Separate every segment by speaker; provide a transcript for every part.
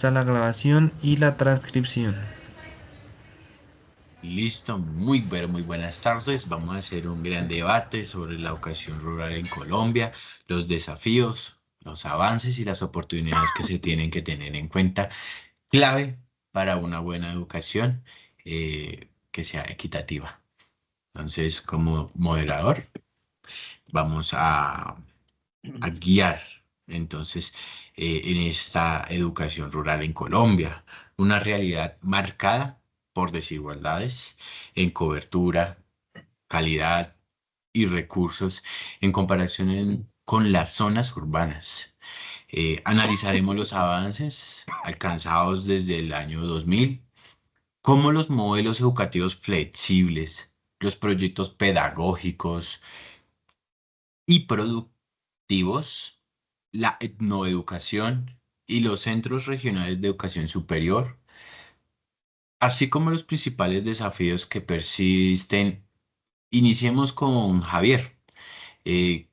Speaker 1: está la grabación y la transcripción.
Speaker 2: Listo, muy buenas tardes. Vamos a hacer un gran debate sobre la educación rural en Colombia, los desafíos, los avances y las oportunidades que se tienen que tener en cuenta, clave para una buena educación que sea equitativa. Entonces, como moderador, vamos a guiar entonces en esta educación rural en Colombia, una realidad marcada por desigualdades en cobertura, calidad y recursos en comparación con las zonas urbanas. Analizaremos los avances alcanzados desde el año 2000, cómo los modelos educativos flexibles, los proyectos pedagógicos y productivos, la etnoeducación y los centros regionales de educación superior, así como los principales desafíos que persisten. Iniciemos con Javier. Eh,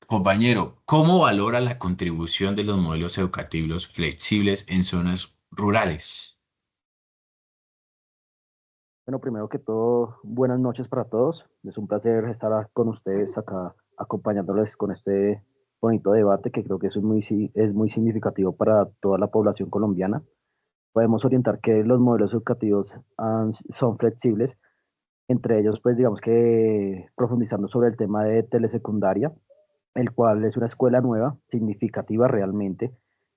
Speaker 2: Compañero, ¿cómo valora la contribución de los modelos educativos flexibles en zonas rurales?
Speaker 3: Bueno, primero que todo, buenas noches para todos. Es un placer estar con ustedes acá acompañándoles con este bonito debate que creo que es muy significativo para toda la población colombiana. Podemos orientar que los modelos educativos son flexibles, entre ellos, pues digamos que profundizando sobre el tema de telesecundaria, el cual es una escuela nueva, significativa realmente,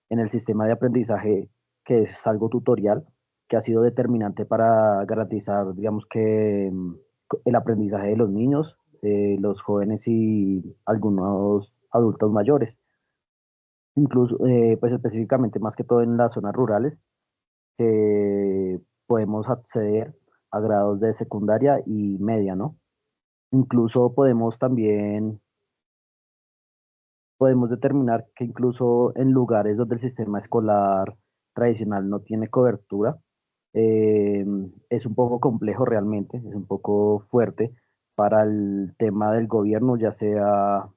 Speaker 3: en el sistema de aprendizaje, que es algo tutorial, que ha sido determinante para garantizar, digamos que el aprendizaje de los niños, los jóvenes y algunos adultos mayores, incluso, pues específicamente más que todo en las zonas rurales, que podemos acceder a grados de secundaria y media, ¿no? Incluso podemos determinar que incluso en lugares donde el sistema escolar tradicional no tiene cobertura, eh, es un poco complejo realmente, es un poco fuerte para el tema del gobierno, ya sea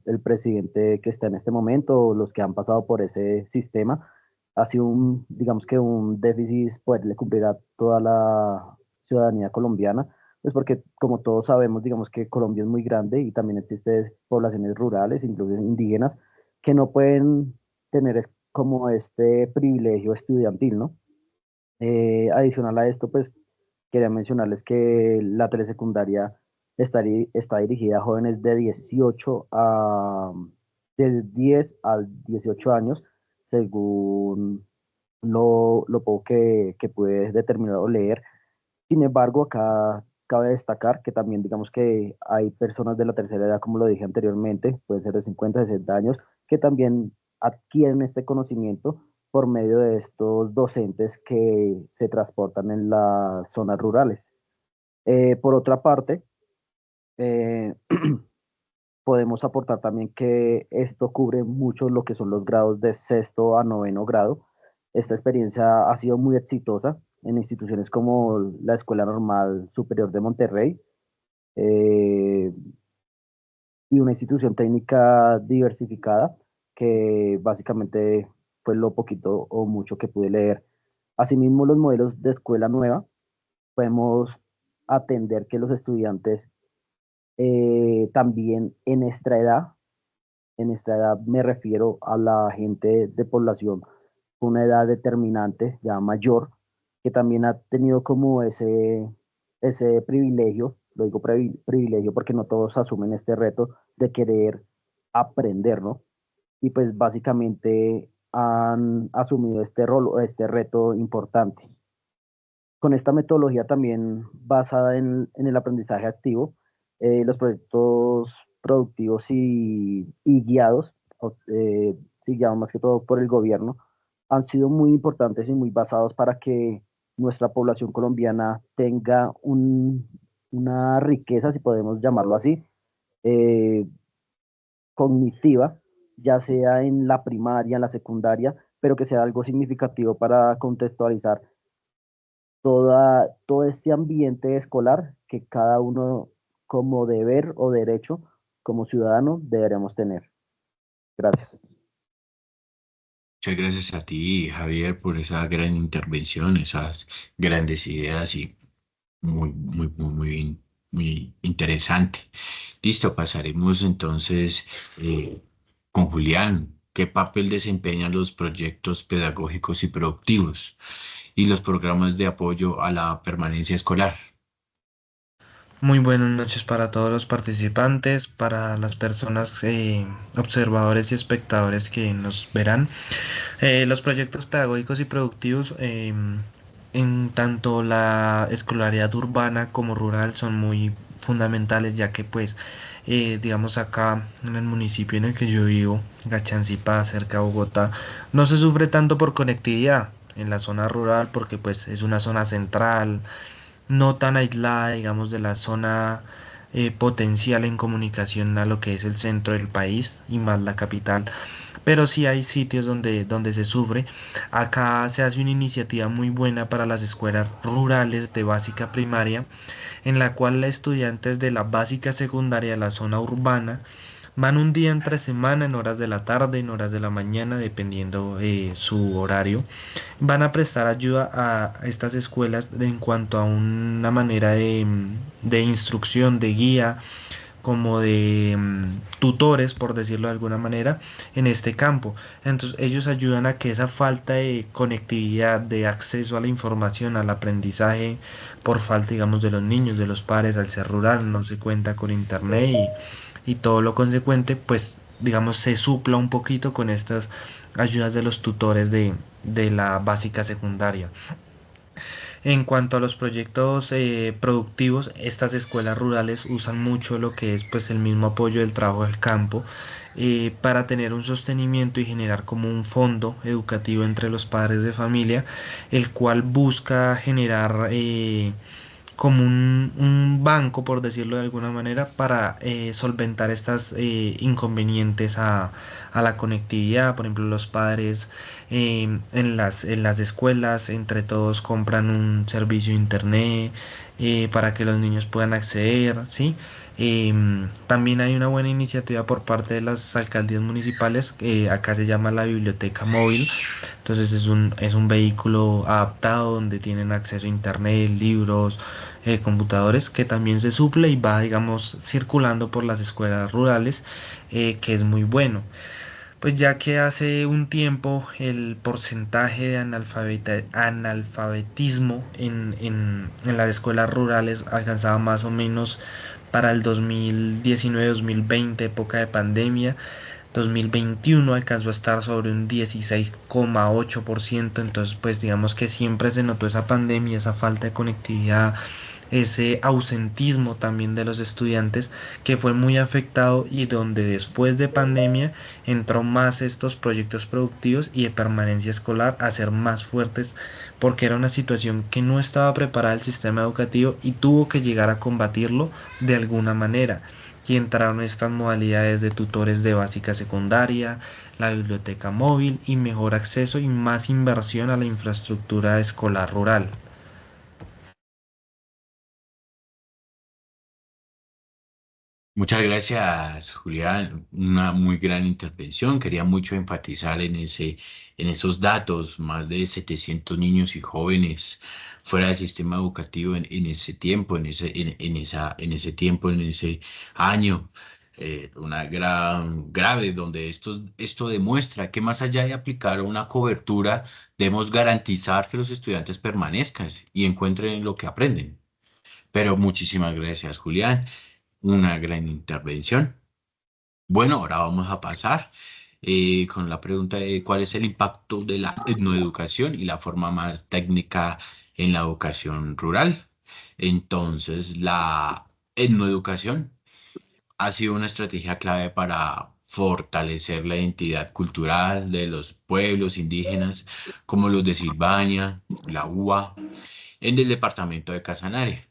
Speaker 3: el presidente que está en este momento o los que han pasado por ese sistema. Ha sido digamos que un déficit poderle cumplir a toda la ciudadanía colombiana, pues porque como todos sabemos, digamos que Colombia es muy grande y también existen poblaciones rurales, incluso indígenas, que no pueden tener como este privilegio estudiantil, ¿no? Adicional a esto, pues quería mencionarles que la telesecundaria está dirigida a jóvenes de 10 a 18 años, según lo poco que pude determinar o leer. Sin embargo, acá cabe destacar que también digamos que hay personas de la tercera edad, como lo dije anteriormente, pueden ser de 50, 60 años, que también adquieren este conocimiento por medio de estos docentes que se transportan en las zonas rurales. Por otra parte, eh, podemos aportar también que esto cubre mucho lo que son los grados de sexto a noveno grado. Esta experiencia ha sido muy exitosa en instituciones como la Escuela Normal Superior de Monterrey, eh, y una institución técnica diversificada, que básicamente fue lo poquito o mucho que pude leer. Asimismo, los modelos de escuela nueva, podemos atender que los estudiantes, también en esta edad me refiero a la gente de población con una edad determinante, ya mayor, que también ha tenido como ese privilegio, lo digo privilegio porque no todos asumen este reto de querer aprender, ¿no? Y pues básicamente han asumido este rol o este reto importante. Con esta metodología también basada en el aprendizaje activo, los proyectos productivos y guiados, sí, guiados más que todo por el gobierno, han sido muy importantes y muy basados para que nuestra población colombiana tenga una riqueza, si podemos llamarlo así, eh, cognitiva, ya sea en la primaria, en la secundaria, pero que sea algo significativo para contextualizar todo este ambiente escolar que cada uno como deber o derecho como ciudadano deberemos tener. Gracias.
Speaker 2: Muchas gracias a ti, Javier, por esa gran intervención, esas grandes ideas y muy interesante. Listo, pasaremos entonces con Julián. ¿Qué papel desempeñan los proyectos pedagógicos y productivos y los programas de apoyo a la permanencia escolar?
Speaker 1: Muy buenas noches para todos los participantes, para las personas observadores y espectadores que nos verán. Los proyectos pedagógicos y productivos en tanto la escolaridad urbana como rural son muy fundamentales, ya que pues digamos acá en el municipio en el que yo vivo, Gachancipá, cerca de Bogotá, no se sufre tanto por conectividad en la zona rural porque pues es una zona central, no tan aislada, digamos, de la zona potencial en comunicación a lo que es el centro del país y más la capital. Pero sí hay sitios donde se sufre. Acá se hace una iniciativa muy buena para las escuelas rurales de básica primaria, en la cual los estudiantes de la básica secundaria de la zona urbana van un día entre semana en horas de la tarde, en horas de la mañana, dependiendo su horario. Van a prestar ayuda a estas escuelas en cuanto a una manera de instrucción, de guía, como de tutores, por decirlo de alguna manera, en este campo. Entonces ellos ayudan a que esa falta de conectividad, de acceso a la información, al aprendizaje, por falta, digamos, de los niños, de los padres, al ser rural, no se cuenta con internet y todo lo consecuente, pues, digamos, se supla un poquito con estas ayudas de los tutores de la básica secundaria. En cuanto a los proyectos productivos, estas escuelas rurales usan mucho lo que es pues el mismo apoyo del trabajo del campo para tener un sostenimiento y generar como un fondo educativo entre los padres de familia, el cual busca generar como un banco, por decirlo de alguna manera, para solventar estas inconvenientes a la conectividad. Por ejemplo, los padres en las escuelas, entre todos compran un servicio de internet para que los niños puedan acceder, ¿sí? También hay una buena iniciativa por parte de las alcaldías municipales, que acá se llama la biblioteca móvil. Entonces es un vehículo adaptado donde tienen acceso a internet, libros, computadores, que también se suple y va, digamos, circulando por las escuelas rurales, que es muy bueno. Pues ya que hace un tiempo el porcentaje de analfabetismo en las escuelas rurales alcanzaba más o menos para el 2019-2020, época de pandemia. 2021 alcanzó a estar sobre un 16,8%. Entonces pues digamos que siempre se notó esa pandemia, esa falta de conectividad, ese ausentismo también de los estudiantes, que fue muy afectado y donde después de pandemia entró más estos proyectos productivos y de permanencia escolar a ser más fuertes, porque era una situación que no estaba preparada el sistema educativo y tuvo que llegar a combatirlo de alguna manera. Y entraron estas modalidades de tutores de básica secundaria, la biblioteca móvil y mejor acceso y más inversión a la infraestructura escolar rural.
Speaker 2: Muchas gracias, Julián. Una muy gran intervención. Quería mucho enfatizar en esos datos, más de 700 niños y jóvenes fuera del sistema educativo en ese tiempo, en ese tiempo, en ese año. Una gran grave donde esto demuestra que más allá de aplicar una cobertura, debemos garantizar que los estudiantes permanezcan y encuentren lo que aprenden. Pero muchísimas gracias, Julián. Una gran intervención. Bueno, ahora vamos a pasar con la pregunta de cuál es el impacto de la etnoeducación y la forma más técnica en la educación rural. Entonces, la etnoeducación ha sido una estrategia clave para fortalecer la identidad cultural de los pueblos indígenas, como los de Silvania, la UA, en el departamento de Casanare.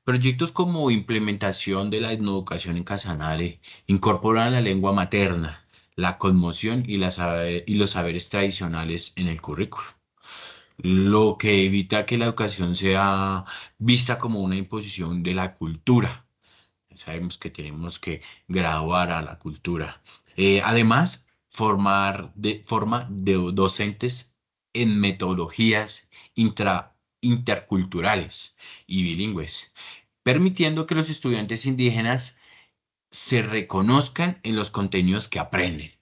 Speaker 2: Proyectos como implementación de la etnoeducación en Casanare incorporan la lengua materna, la conmoción y los saberes tradicionales en el currículo, lo que evita que la educación sea vista como una imposición de la cultura. Sabemos que tenemos que graduar a la cultura. Además, forma de docentes en metodologías interculturales y bilingües, permitiendo que los estudiantes indígenas se reconozcan en los contenidos que aprenden.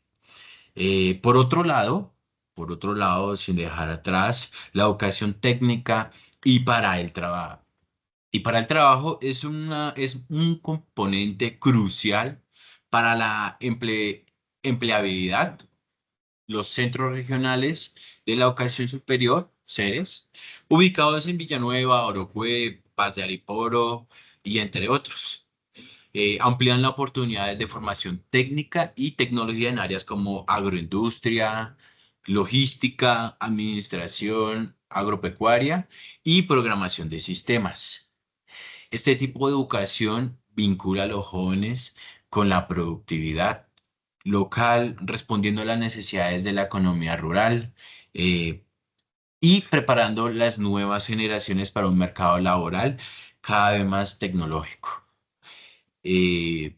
Speaker 2: Eh, por otro lado, por otro lado, sin dejar atrás la educación técnica y para el trabajo. Y para el trabajo es un componente crucial para la empleabilidad. Los centros regionales de la educación superior, sedes, ubicados en Villanueva, Orocue, Paz de Ariporo y entre otros, amplían las oportunidades de formación técnica y tecnología en áreas como agroindustria, logística, administración agropecuaria y programación de sistemas. Este tipo de educación vincula a los jóvenes con la productividad local, respondiendo a las necesidades de la economía rural, eh, y preparando las nuevas generaciones para un mercado laboral cada vez más tecnológico. Eh,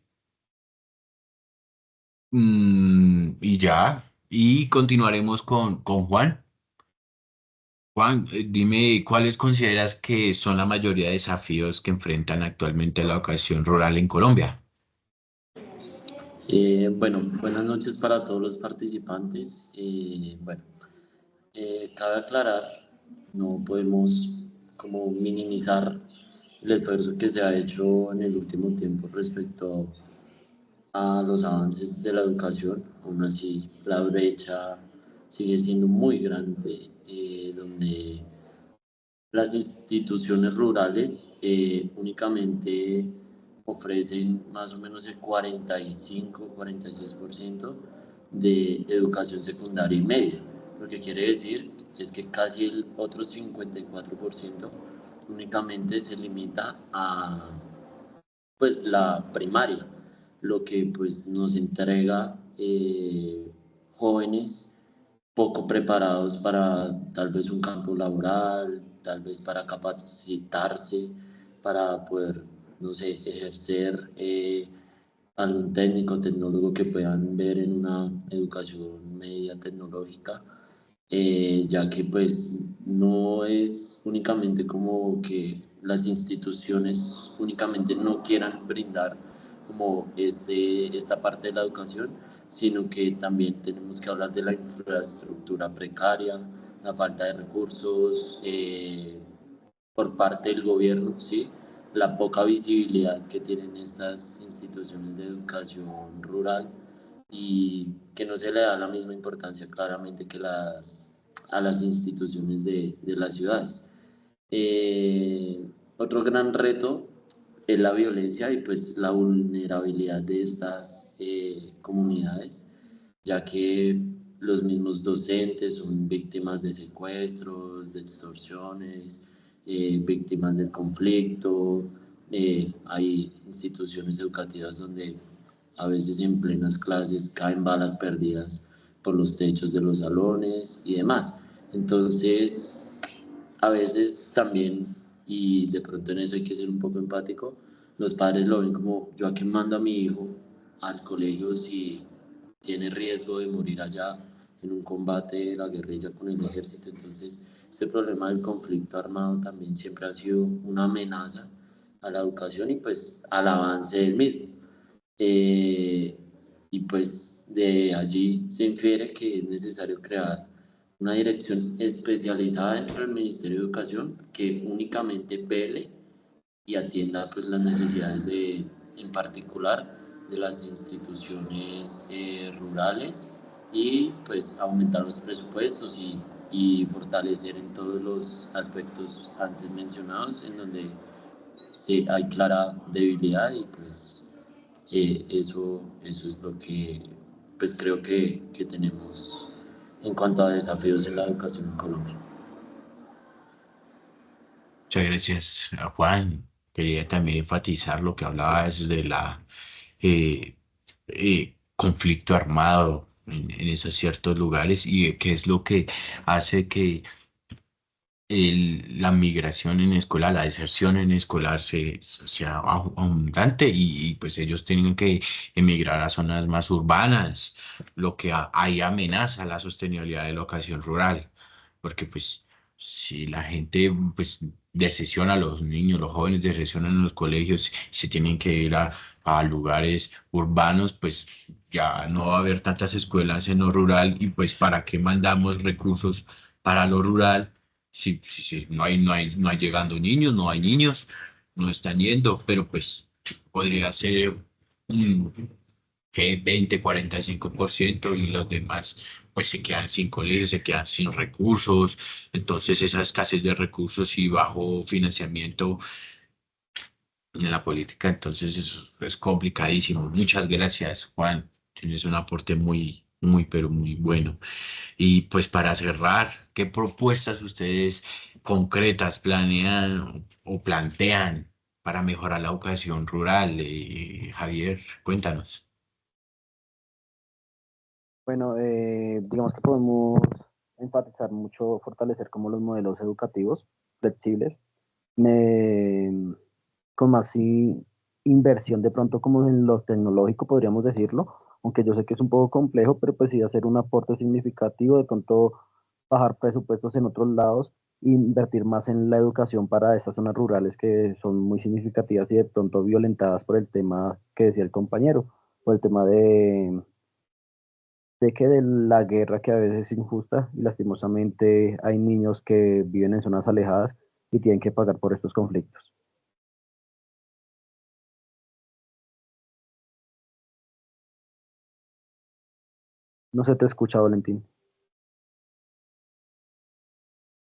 Speaker 2: y ya, y continuaremos con Juan. Juan, dime cuáles consideras que son la mayoría de desafíos que enfrentan actualmente la educación rural en Colombia.
Speaker 4: Bueno, buenas noches para todos los participantes. Cabe aclarar, no podemos como minimizar el esfuerzo que se ha hecho en el último tiempo respecto a los avances de la educación. Aún así, la brecha sigue siendo muy grande, donde las instituciones rurales únicamente ofrecen más o menos el 45-46% de educación secundaria y media. Lo que quiere decir es que casi el otro 54% únicamente se limita a pues la primaria, lo que pues nos entrega jóvenes poco preparados para tal vez un campo laboral, tal vez para capacitarse, para poder, no sé, ejercer algún técnico, tecnólogo que puedan ver en una educación media tecnológica, ya que pues no es únicamente como que las instituciones únicamente no quieran brindar como esta parte de la educación, sino que también tenemos que hablar de la infraestructura precaria, la falta de recursos por parte del gobierno, ¿sí? La poca visibilidad que tienen estas instituciones de educación rural y que no se le da la misma importancia claramente que a las instituciones de las ciudades. Otro gran reto es la violencia y pues la vulnerabilidad de estas comunidades, ya que los mismos docentes son víctimas de secuestros, de extorsiones, víctimas del conflicto. Hay instituciones educativas donde a veces en plenas clases caen balas perdidas por los techos de los salones y demás. Entonces, a veces también, y de pronto en eso hay que ser un poco empático, los padres lo ven como yo a qué mando a mi hijo al colegio si tiene riesgo de morir allá en un combate de la guerrilla con el ejército. Entonces, este problema del conflicto armado también siempre ha sido una amenaza a la educación y pues al avance del mismo. Eh, y pues de allí se infiere que es necesario crear una dirección especializada dentro del Ministerio de Educación que únicamente vele y atienda pues las necesidades en particular de las instituciones rurales y pues aumentar los presupuestos y fortalecer en todos los aspectos antes mencionados en donde sí hay clara debilidad y pues eso es lo que pues creo que tenemos en cuanto a desafíos en la educación en Colombia.
Speaker 2: Muchas gracias, Juan. Quería también enfatizar lo que hablabas de la eh, conflicto armado en esos ciertos lugares y qué es lo que hace que la migración en escolar, la deserción en escolar sea abundante y, pues ellos tienen que emigrar a zonas más urbanas, lo que ahí amenaza la sostenibilidad de la educación rural, porque pues si la gente pues deserciona, los niños, los jóvenes desercionan en los colegios y se tienen que ir a lugares urbanos, pues ya no va a haber tantas escuelas en lo rural y pues para qué mandamos recursos para lo rural si no hay llegando niños, no hay niños, no están yendo, pero pues podría ser un que 20, 45% y los demás pues se quedan sin colegios, se quedan sin recursos. Entonces esa escasez de recursos y bajo financiamiento en la política, entonces eso es complicadísimo. Muchas gracias, Juan. Tienes un aporte muy, muy, pero muy bueno. Y pues para cerrar, ¿qué propuestas ustedes concretas planean o plantean para mejorar la educación rural? Javier, cuéntanos.
Speaker 3: Bueno, digamos que podemos enfatizar mucho, fortalecer como los modelos educativos flexibles, me- con más inversión de pronto como en lo tecnológico, podríamos decirlo, aunque yo sé que es un poco complejo, pero pues sí hacer un aporte significativo, de pronto bajar presupuestos en otros lados, e invertir más en la educación para estas zonas rurales que son muy significativas y de pronto violentadas por el tema que decía el compañero, por el tema de la guerra que a veces es injusta y lastimosamente hay niños que viven en zonas alejadas y tienen que pagar por estos conflictos. No se te escucha, Valentín.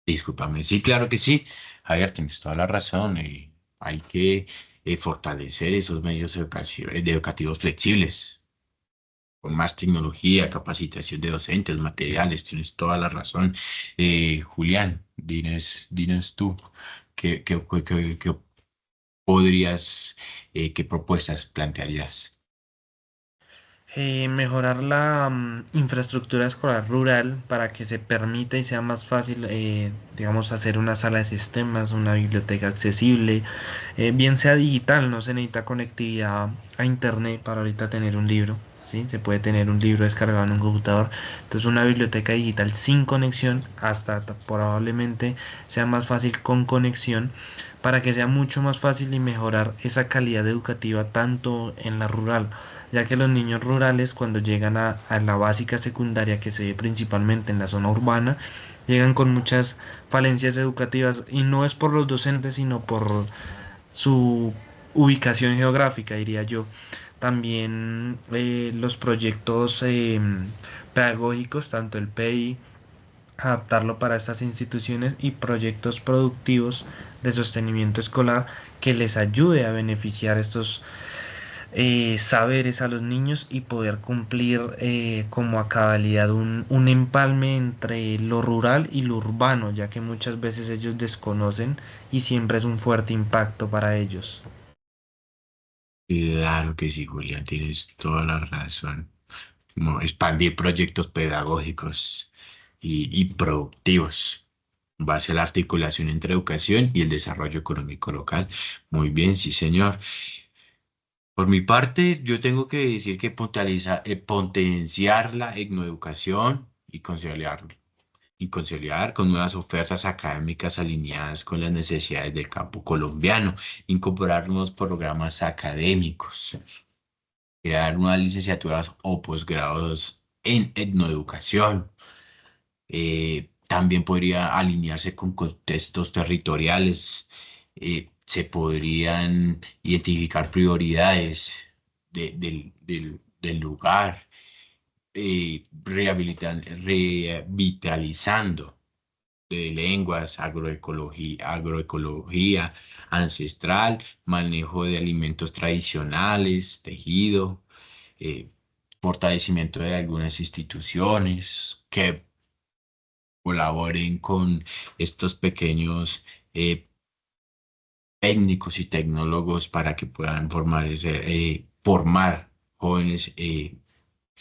Speaker 2: Discúlpame. Sí, claro que sí. Javier, tienes toda la razón. Hay que fortalecer esos medios educativos flexibles, con más tecnología, capacitación de docentes, materiales. Tienes toda la razón. Julián, dinos tú, ¿qué podrías, qué propuestas plantearías?
Speaker 1: Mejorar la infraestructura escolar rural para que se permita y sea más fácil, digamos, hacer una sala de sistemas, una biblioteca accesible, bien sea digital, no se necesita conectividad a internet para ahorita tener un libro, ¿sí? Se puede tener un libro descargado en un computador, entonces una biblioteca digital sin conexión, hasta probablemente sea más fácil con conexión, para que sea mucho más fácil y mejorar esa calidad educativa tanto en la rural, ya que los niños rurales cuando llegan a la básica secundaria que se ve principalmente en la zona urbana, llegan con muchas falencias educativas y no es por los docentes, sino por su ubicación geográfica, diría yo. También los proyectos pedagógicos, tanto el PEI, adaptarlo para estas instituciones y proyectos productivos de sostenimiento escolar que les ayude a beneficiar estos saberes a los niños y poder cumplir como a cabalidad un empalme entre lo rural y lo urbano, ya que muchas veces ellos desconocen y siempre es un fuerte impacto para ellos.
Speaker 2: Claro que sí, Julián, tienes toda la razón. Como expandir proyectos pedagógicos y productivos, en base a la articulación entre educación y el desarrollo económico local. Muy bien, sí, señor. Por mi parte, yo tengo que decir que potenciar la etnoeducación y conciliar con nuevas ofertas académicas alineadas con las necesidades del campo colombiano, incorporar nuevos programas académicos, crear unas licenciaturas o posgrados en etnoeducación. También podría alinearse con contextos territoriales. Se podrían identificar prioridades del lugar, revitalizando de lenguas, agroecología ancestral, manejo de alimentos tradicionales, tejido, eh, fortalecimiento de algunas instituciones que colaboren con estos pequeños técnicos y tecnólogos para que puedan formar jóvenes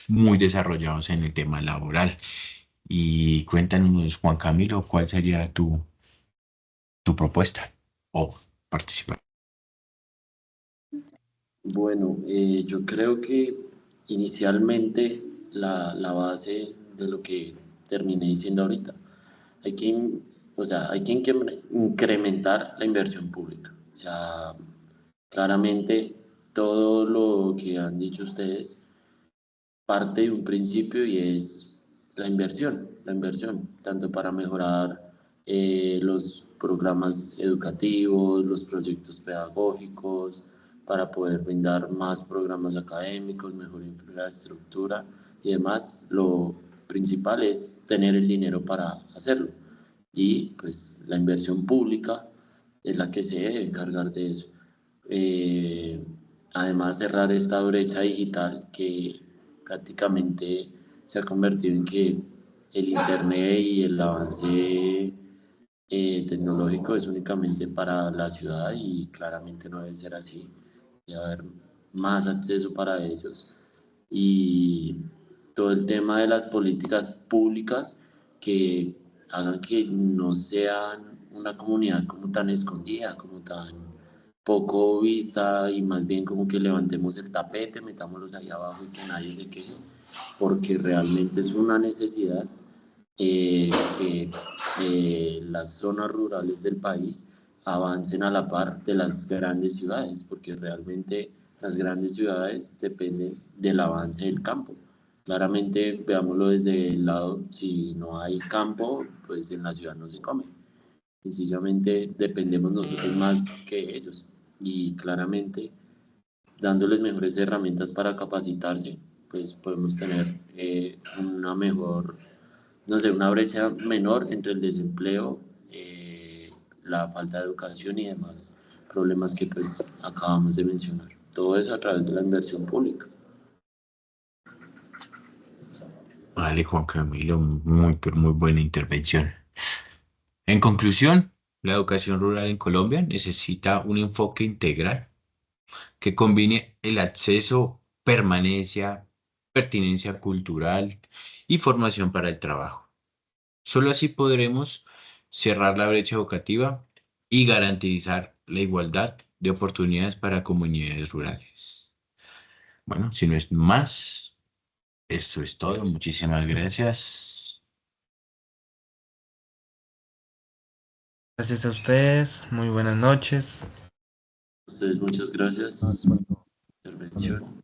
Speaker 2: muy desarrollados en el tema laboral. Y cuéntanos, Juan Camilo, ¿cuál sería tu tu propuesta o participar.
Speaker 4: Bueno, yo creo que inicialmente la base de lo que terminé diciendo ahorita, hay que, o sea, hay que incrementar la inversión pública. O sea, claramente todo lo que han dicho ustedes parte de un principio y es la inversión, tanto para mejorar los programas educativos, los proyectos pedagógicos, para poder brindar más programas académicos, mejor infraestructura y demás. Lo principal es tener el dinero para hacerlo y pues la inversión pública es la que se debe encargar de eso. Eh, Además, cerrar esta brecha digital que prácticamente se ha convertido en que el Internet y el avance tecnológico es únicamente para la ciudad y claramente no debe ser así. Debe haber más acceso para ellos y todo el tema de las políticas públicas que hagan que no sean una comunidad como tan escondida, como tan poco vista y más bien como que levantemos el tapete, metámoslos ahí abajo y que nadie se queje, porque realmente es una necesidad que las zonas rurales del país avancen a la par de las grandes ciudades, porque realmente las grandes ciudades dependen del avance del campo. Claramente, veámoslo desde el lado, si no hay campo, pues en la ciudad no se come. Sencillamente dependemos nosotros más que ellos y claramente dándoles mejores herramientas para capacitarse, pues podemos tener una mejor, no sé, una brecha menor entre el desempleo, la falta de educación y demás problemas que pues acabamos de mencionar. Todo eso a través de la inversión pública.
Speaker 2: Vale, Juan Camilo, muy, pero muy buena intervención. En conclusión, la educación rural en Colombia necesita un enfoque integral que combine el acceso, permanencia, pertinencia cultural y formación para el trabajo. Solo así podremos cerrar la brecha educativa y garantizar la igualdad de oportunidades para comunidades rurales. Bueno, si no es más, esto es todo. Muchísimas gracias.
Speaker 1: Gracias a ustedes, muy buenas noches.
Speaker 4: Ustedes muchas gracias
Speaker 3: Bueno,
Speaker 4: por su intervención.